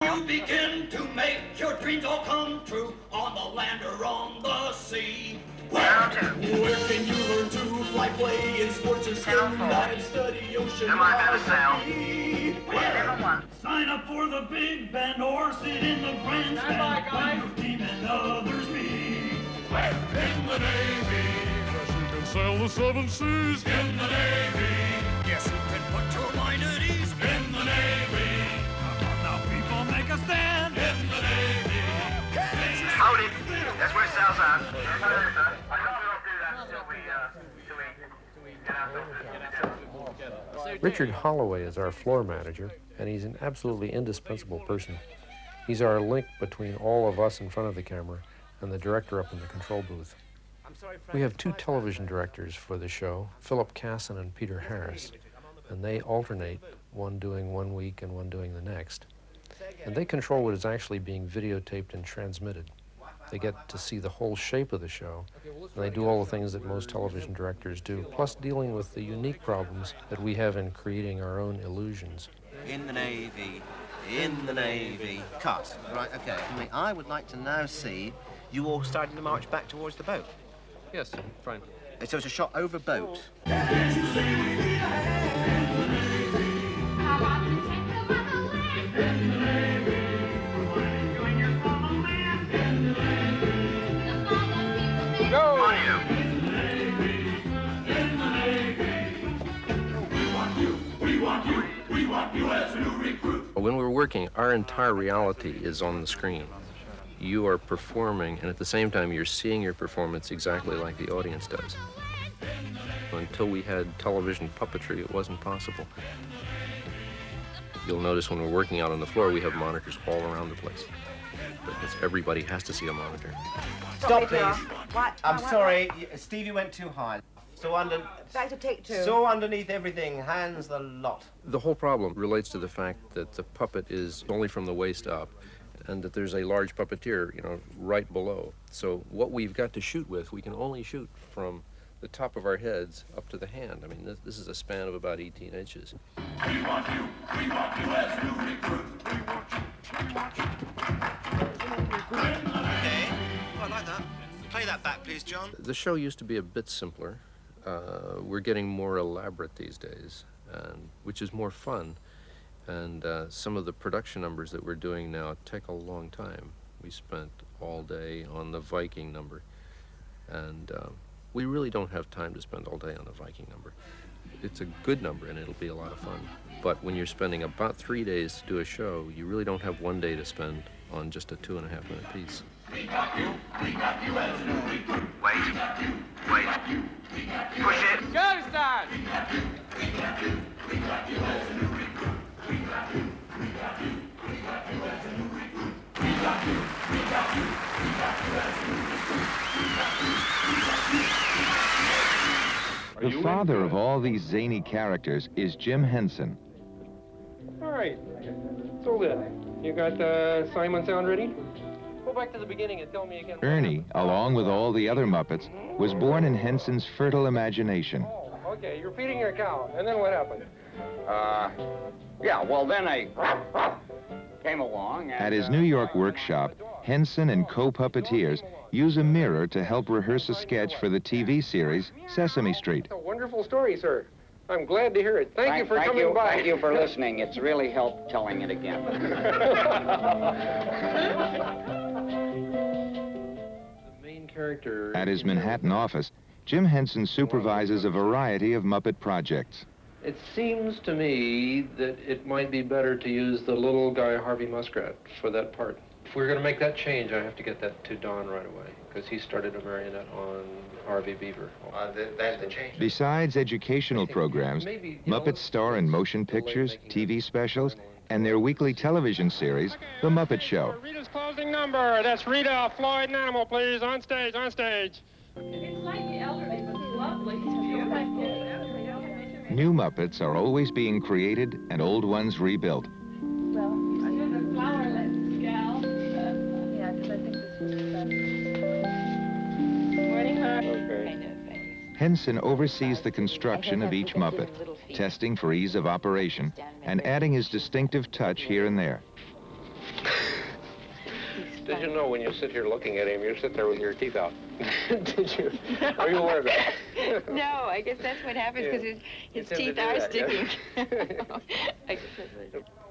You begin to make your dreams all come true on the land or on the sea. Where can you learn to fly, play in sports or swim and study oceanography? Where? Sign up for the big band or sit in the grandstand when your team and others meet. Where? In the Navy. Yes, you can sail the 7 seas. In the Navy. Yes, you can put your mind at ease. In the Navy. Come on now, people, make a stand. In the Navy. Howdy. That's where it sounds on. I thought we don't do that until we get out there. Richard Holloway is our floor manager, and he's an absolutely indispensable person. He's our link between all of us in front of the camera and the director up in the control booth. We have 2 television directors for the show, Philip Casson and Peter Harris, and they alternate, one doing one week and one doing the next. And they control what is actually being videotaped and transmitted. They get to see the whole shape of the show, and they do all the things that most television directors do, plus dealing with the unique problems that we have in creating our own illusions. In the Navy, cut. Right, okay. I would like to now see you all starting to march back towards the boat. Yes, fine. So it's a shot over boat. Go! On you. We want you as a new recruit. When we're working, our entire reality is on the screen. You are performing, and at the same time, you're seeing your performance exactly like the audience does. Until we had television puppetry, it wasn't possible. You'll notice when we're working out on the floor, we have monitors all around the place. Because everybody has to see a monitor. Stop, please. I'm sorry, Stevie went too high. Back to take 2. So underneath everything, hands the lot. The whole problem relates to the fact that the puppet is only from the waist up, and that there's a large puppeteer, right below. So what we've got to shoot with, we can only shoot from the top of our heads up to the hand. I mean, this is a span of about 18 inches. We want you as a new recruit. We want you. Okay, I like that. Play that back, please, John. The show used to be a bit simpler. We're getting more elaborate these days, which is more fun. And some of the production numbers that we're doing now take a long time. We spent all day on the Viking number, and we really don't have time to spend all day on the Viking number. It's a good number, and it'll be a lot of fun. But when you're spending about 3 days to do a show, you really don't have 1 day to spend on just a 2.5-minute piece. We got you as a new recruit. Wait. Push it. Go, start. We got you as a new recruit. We got you as a new recruit. We got you as a new recruit. The father of all these zany characters is Jim Henson. All right, so then, you got the Simon sound ready? Go back to the beginning and tell me again. Ernie, along with all the other Muppets, was born in Henson's fertile imagination. Oh, okay, you're feeding your cow, and then what happened? Yeah, well, then I came along and... At his New York workshop, Henson and co-puppeteers use a mirror to help rehearse a sketch for the TV series Sesame Street. It's a wonderful story, sir. I'm glid to hear it. Thank you for coming by. Thank you for listening. It's really helped telling it again. The main character... At his Manhattan office, Jim Henson supervises a variety of Muppet projects. It seems to me that it might be better to use the little guy Harvey Muskrat for that part. If we're going to make that change, I have to get that to Don right away, because he started a marionette on Harvey Beaver. That's the change. Besides educational programs, Muppets star in motion pictures, TV specials, and their weekly television series, The Muppet Show. Rita's closing number. That's Rita, Floyd, and Animal, please. On stage, on stage. It's like the elderly, but lovely. It's beautiful. New Muppets are always being created and old ones rebuilt. Well, I did the flowerlet scale. Yeah, because I think this was morning, huh? Okay. Henson oversees the construction of each Muppet, testing for ease of operation and adding his distinctive touch here and there. Did you know when you sit here looking at him, you sit there with your teeth out? Did you? Are you aware of that? No, I guess that's what happens because his teeth are sticking.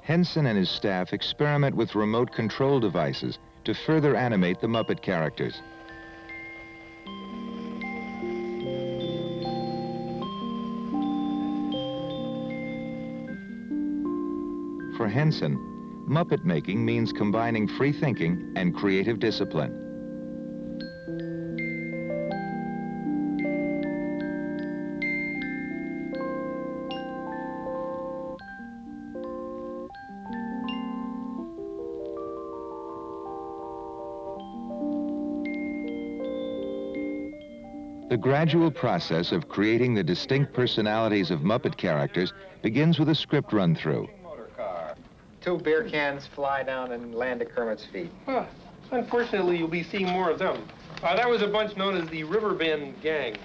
Henson and his staff experiment with remote control devices to further animate the Muppet characters. For Henson, Muppet making means combining free thinking and creative discipline. The gradual process of creating the distinct personalities of Muppet characters begins with a script run-through. Two beer cans fly down and land at Kermit's feet. Huh. Unfortunately, you'll be seeing more of them. That was a bunch known as the Riverbend Gang.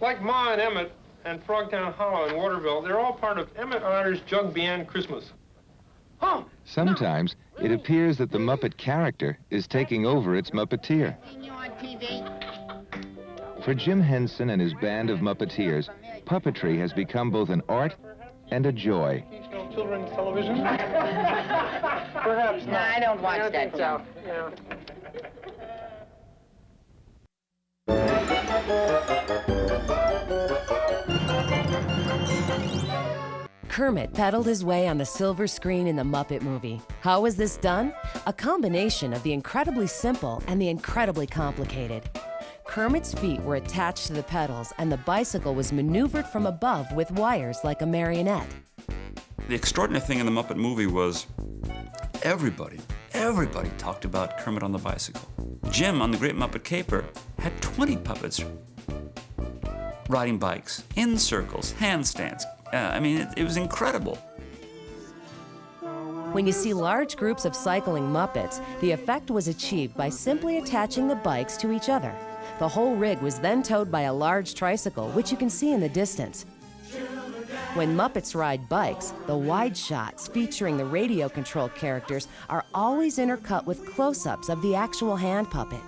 Like Ma and Emmett and Frogtown Hollow and Waterville, they're all part of Emmett Otter's Jug Band Christmas. Oh, Sometimes it appears that the Muppet character is taking over its Muppeteer. For Jim Henson and his band of Muppeteers, puppetry has become both an art and a joy. Children's television? Perhaps not. No, I don't watch that show. Yeah. Kermit pedaled his way on the silver screen in the Muppet movie. How was this done? A combination of the incredibly simple and the incredibly complicated. Kermit's feet were attached to the pedals, and the bicycle was maneuvered from above with wires like a marionette. The extraordinary thing in the Muppet movie was everybody talked about Kermit on the bicycle. Jim on the Great Muppet Caper had 20 puppets riding bikes, in circles, handstands. I mean, it was incredible. When you see large groups of cycling Muppets, the effect was achieved by simply attaching the bikes to each other. The whole rig was then towed by a large tricycle, which you can see in the distance. When Muppets ride bikes, the wide shots featuring the radio-controlled characters are always intercut with close-ups of the actual hand puppet.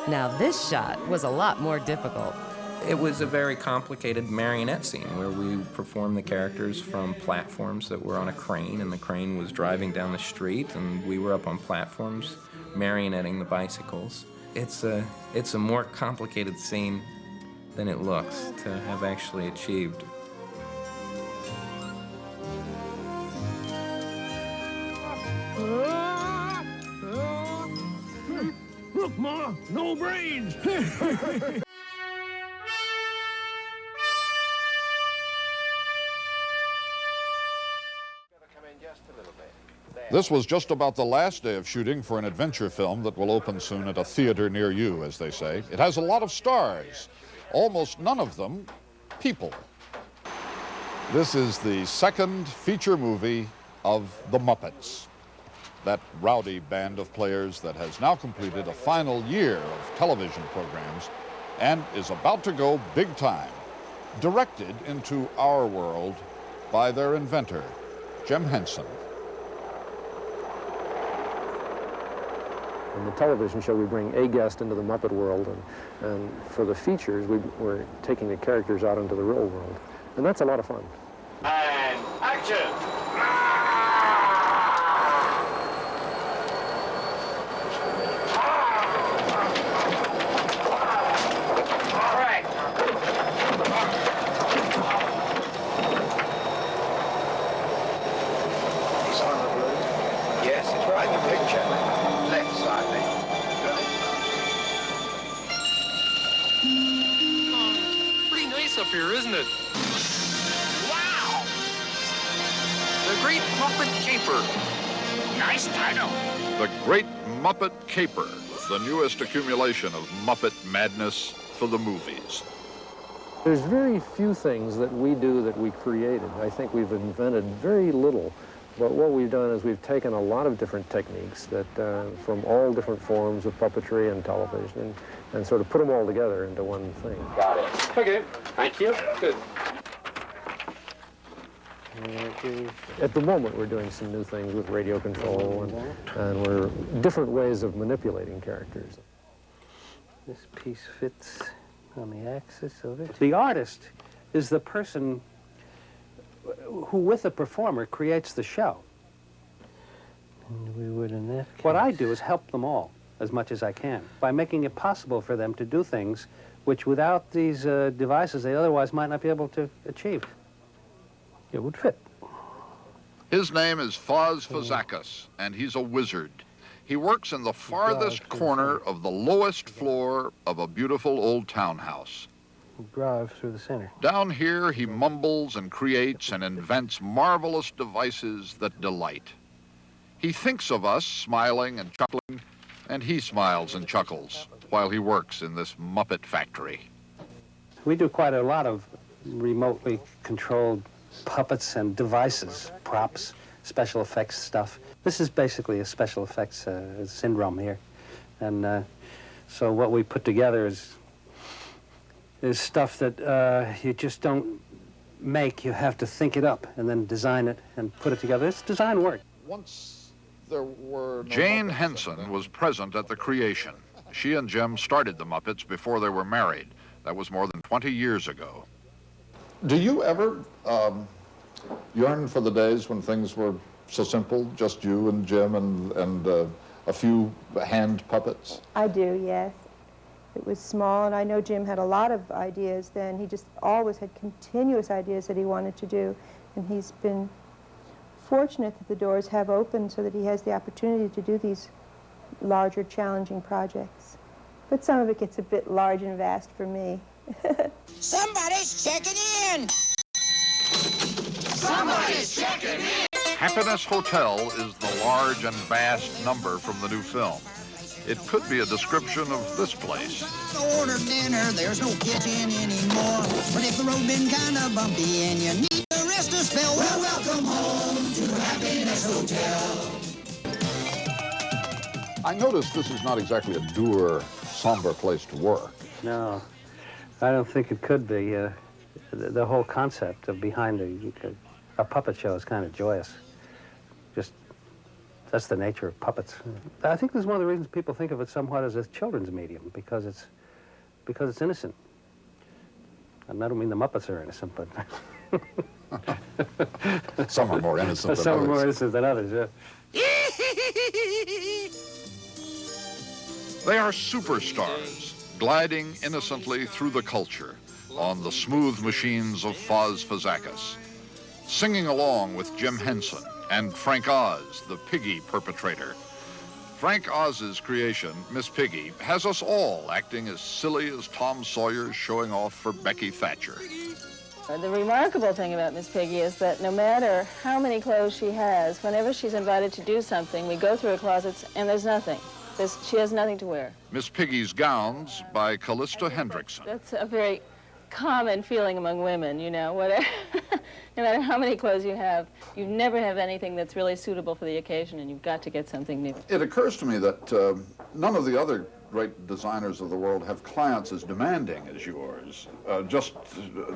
Now this shot was a lot more difficult. It was a very complicated marionette scene where we performed the characters from platforms that were on a crane, and the crane was driving down the street, and we were up on platforms marionetting the bicycles. It's a more complicated scene than it looks to have actually achieved. Look, Ma, no brains. This was just about the last day of shooting for an adventure film that will open soon at a theater near you, as they say. It has a lot of stars, almost none of them people. This is the second feature movie of The Muppets, that rowdy band of players that has now completed a final year of television programs and is about to go big time, directed into our world by their inventor, Jim Henson. In the television show, we bring a guest into the Muppet world, and for the features, we're taking the characters out into the real world. And that's a lot of fun. And action! All right. He's on the blue. Yes, it's right in the picture. Left side, mate. Pretty nice up here, isn't it? Wow! The Great Muppet Caper. Nice title. The Great Muppet Caper, the newest accumulation of Muppet madness for the movies. There's very few things that we do that we created. I think we've invented very little But what we've done is we've taken a lot of different techniques that from all different forms of puppetry and television and sort of put them all together into one thing. Got it. Okay, thank you. Good. At the moment, we're doing some new things with radio control, and we're different ways of manipulating characters. This piece fits on the axis of it. The artist is the person who, with the performer, creates the show. And we would, in that case... What I do is help them all as much as I can by making it possible for them to do things which, without these devices, they otherwise might not be able to achieve. It would fit. His name is Foz Fazakas, and he's a wizard. He works in the farthest corner of the lowest floor of a beautiful old townhouse. Drive through the center. Down here, he mumbles and creates and invents marvelous devices that delight. He thinks of us smiling and chuckling, and he smiles and chuckles while he works in this Muppet factory. We do quite a lot of remotely controlled puppets and devices, props, special effects stuff. This is basically a special effects syndrome here. And so what we put together is stuff that you just don't make. You have to think it up and then design it and put it together. It's design work. Once there were Jane Henson was present at the creation. She and Jim started the Muppets before they were married. That was more than 20 years ago. Do you ever yearn for the days when things were so simple, just you and Jim and a few hand puppets? I do, yes. It was small, and I know Jim had a lot of ideas then. He just always had continuous ideas that he wanted to do, and he's been fortunate that the doors have opened so that he has the opportunity to do these larger, challenging projects. But some of it gets a bit large and vast for me. Somebody's checking in! Somebody's checking in! Happiness Hotel is the large and vast number from the new film. It could be a description of this place. Order dinner, there's no kitchen anymore. But if the road been kind of bumpy and you need to rest a spell, well, welcome home to Happiness Hotel. I notice this is not exactly a dour, somber place to work. No, I don't think it could be. The whole concept of behind a puppet show is kind of joyous. Just, that's the nature of puppets. I think this is one of the reasons people think of it somewhat as a children's medium, because it's innocent. And I don't mean the Muppets are innocent, but... Some are more innocent than Some others. are more innocent than others, yeah. They are superstars, gliding innocently through the culture on the smooth machines of Foz Fazakas, singing along with Jim Henson and Frank Oz, the Piggy perpetrator. Frank Oz's creation, Miss Piggy, has us all acting as silly as Tom Sawyer's showing off for Becky Thatcher. The remarkable thing about Miss Piggy is that no matter how many clothes she has, whenever she's invited to do something, we go through her closets and there's nothing. She has nothing to wear. Miss Piggy's Gowns by Callista Hendrickson. That's a very common feeling among women, you know. Whatever, no matter how many clothes you have, you never have anything that's really suitable for the occasion, and you've got to get something new. It occurs to me that none of the other great designers of the world have clients as demanding as yours. Just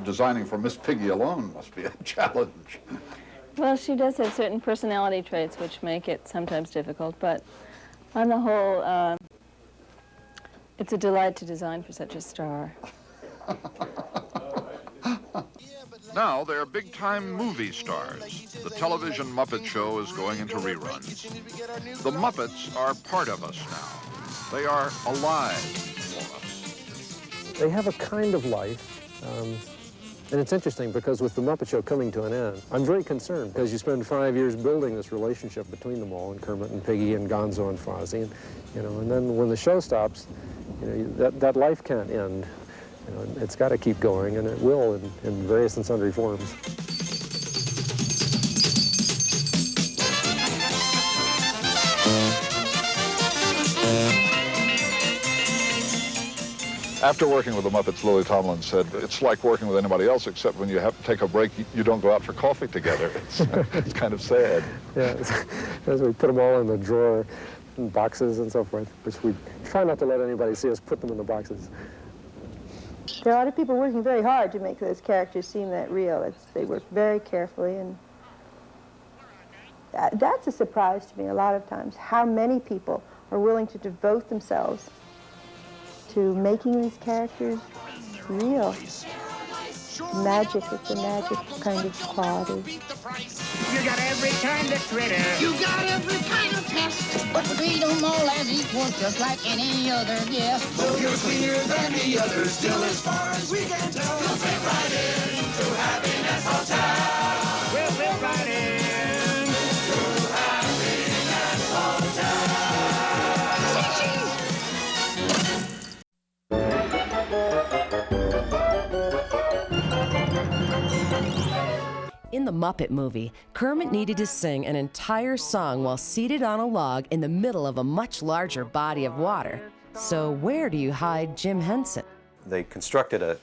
designing for Miss Piggy alone must be a challenge. Well, she does have certain personality traits which make it sometimes difficult, but on the whole, it's a delight to design for such a star. Now they're big-time movie stars. The television Muppet Show is going into reruns. The Muppets are part of us now. They are alive for us. They have a kind of life, and it's interesting because with the Muppet Show coming to an end, I'm very concerned because you spend 5 years building this relationship between them all, and Kermit and Piggy and Gonzo and Fozzie, and, you know, and then when the show stops, you know, that life can't end. You know, it's got to keep going, and it will in various and sundry forms. After working with the Muppets, Lily Tomlin said, it's like working with anybody else, except when you have to take a break, you don't go out for coffee together. It's kind of sad. Yeah, as we put them all in the drawer, in boxes and so forth, which we try not to let anybody see us put them in the boxes. There are a lot of people working very hard to make those characters seem that real. They work very carefully, and that's a surprise to me a lot of times, how many people are willing to devote themselves to making these characters real. Magic, it's a magic kind of quality. You got every kind of critter. You got every kind of pest. But we treat them all as equal, just like any other guest. Though you're cleaner than the others, still as far as we can tell, you'll fit right in to Happiness Hotel. We'll fit right in to Happiness Hotel. In the Muppet movie, Kermit needed to sing an entire song while seated on a log in the middle of a much larger body of water. So where do you hide Jim Henson? They constructed a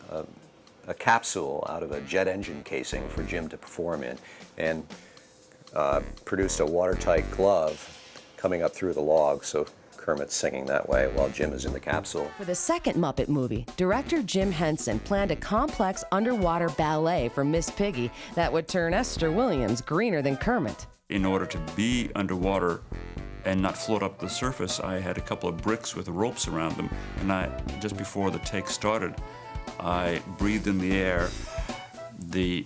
capsule out of a jet engine casing for Jim to perform in, and produced a watertight glove coming up through the log, so Kermit's singing that way while Jim is in the capsule. For the second Muppet movie, director Jim Henson planned a complex underwater ballet for Miss Piggy that would turn Esther Williams greener than Kermit. In order to be underwater and not float up the surface, I had a couple of bricks with ropes around them, and just before the take started, I breathed in the air. The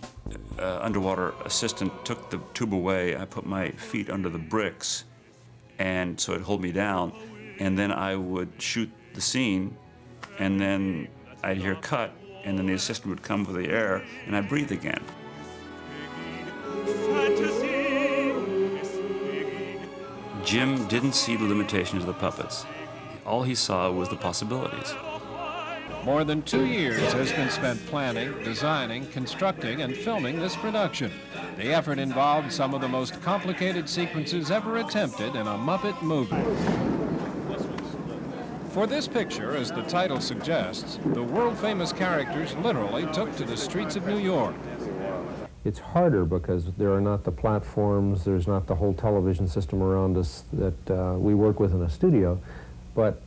underwater assistant took the tube away. I put my feet under the bricks, and so it'd hold me down, and then I would shoot the scene, and then I'd hear cut, and then the assistant would come for the air, and I'd breathe again. Jim didn't see the limitations of the puppets. All he saw was the possibilities. More than 2 years has been spent planning, designing, constructing, and filming this production. The effort involved some of the most complicated sequences ever attempted in a Muppet movie. For this picture, as the title suggests, the world-famous characters literally took to the streets of New York. It's harder because there are not the platforms, there's not the whole television system around us that we work with in a studio. But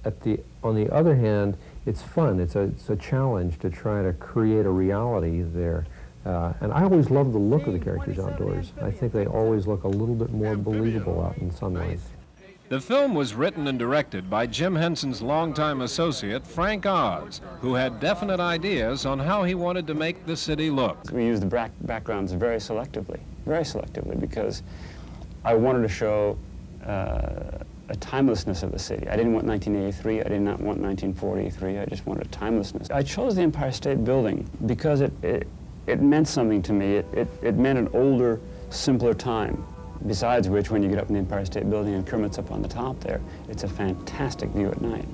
on the other hand, it's fun. It's a challenge to try to create a reality there. And I always love the look of the characters outdoors. I think they always look a little bit more believable out in sunlight. The film was written and directed by Jim Henson's longtime associate, Frank Oz, who had definite ideas on how he wanted to make the city look. We used the backgrounds very selectively, because I wanted to show a timelessness of the city. I didn't want 1983, I did not want 1943, I just wanted a timelessness. I chose the Empire State Building because it meant something to me. It meant an older, simpler time. Besides which, when you get up in the Empire State Building and Kermit's up on the top there, it's a fantastic view at night.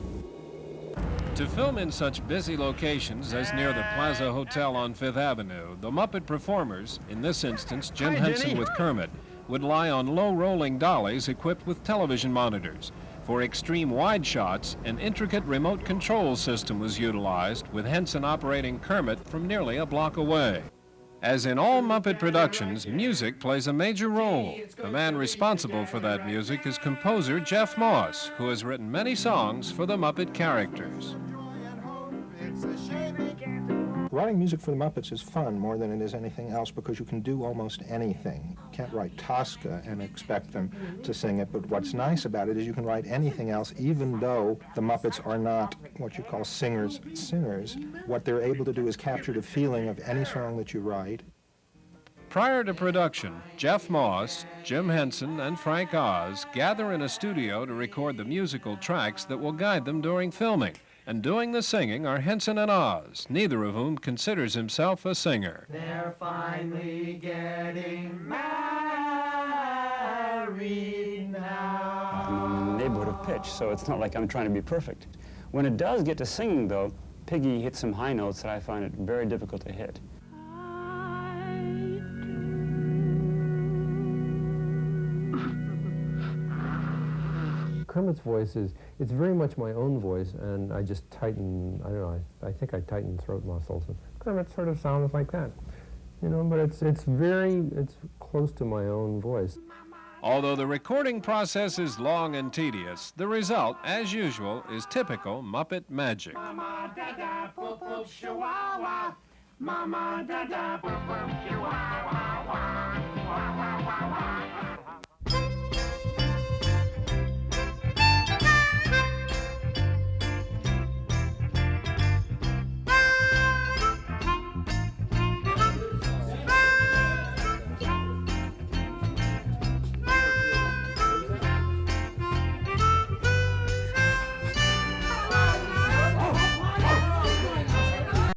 To film in such busy locations as near the Plaza Hotel on Fifth Avenue, the Muppet performers, in this instance Jim Henson with Kermit, would lie on low rolling dollies equipped with television monitors. For extreme wide shots, an intricate remote control system was utilized, with Henson operating Kermit from nearly a block away. As in all Muppet productions, music plays a major role. The man responsible for that music is composer Jeff Moss, who has written many songs for the Muppet characters. Writing music for the Muppets is fun more than it is anything else because you can do almost anything. You can't write Tosca and expect them to sing it, but what's nice about it is you can write anything else, even though the Muppets are not what you call singers. What they're able to do is capture the feeling of any song that you write. Prior to production, Jeff Moss, Jim Henson, and Frank Oz gather in a studio to record the musical tracks that will guide them during filming. And doing the singing are Henson and Oz, neither of whom considers himself a singer. They're finally getting married now. I'm in the neighborhood of pitch, so it's not like I'm trying to be perfect. When it does get to singing, though, Piggy hits some high notes that I find it very difficult to hit. Kermit's voice is, it's very much my own voice, and I just tighten, I don't know, I think I tighten throat muscles. And Kermit sort of sounds like that, you know, but it's close to my own voice. Although the recording process is long and tedious, the result, as usual, is typical Muppet magic. Mama, dada, poop, poop, chihuahua. Mama, dada, poop, poop, chihuahua.